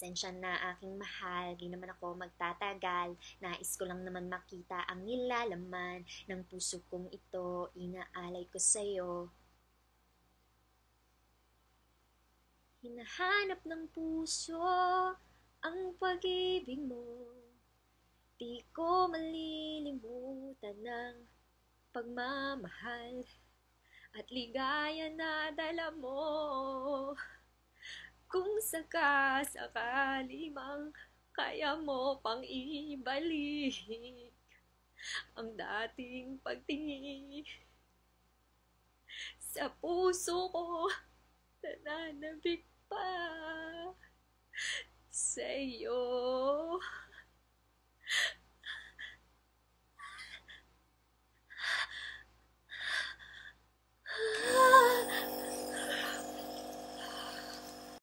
Pasensya na aking mahal, di naman ako magtatagal. Nais ko lang naman makita ang nilalaman ng puso kong ito, inaalay ko sa'yo. Hinahanap ng puso ang pag-ibig mo. Di ko malilimutan ng pagmamahal at ligaya na dala mo. Kung sakasakali mang kaya mo pang ibalik ang dating pagtingin sa puso ko, nananabik pa sa'yo.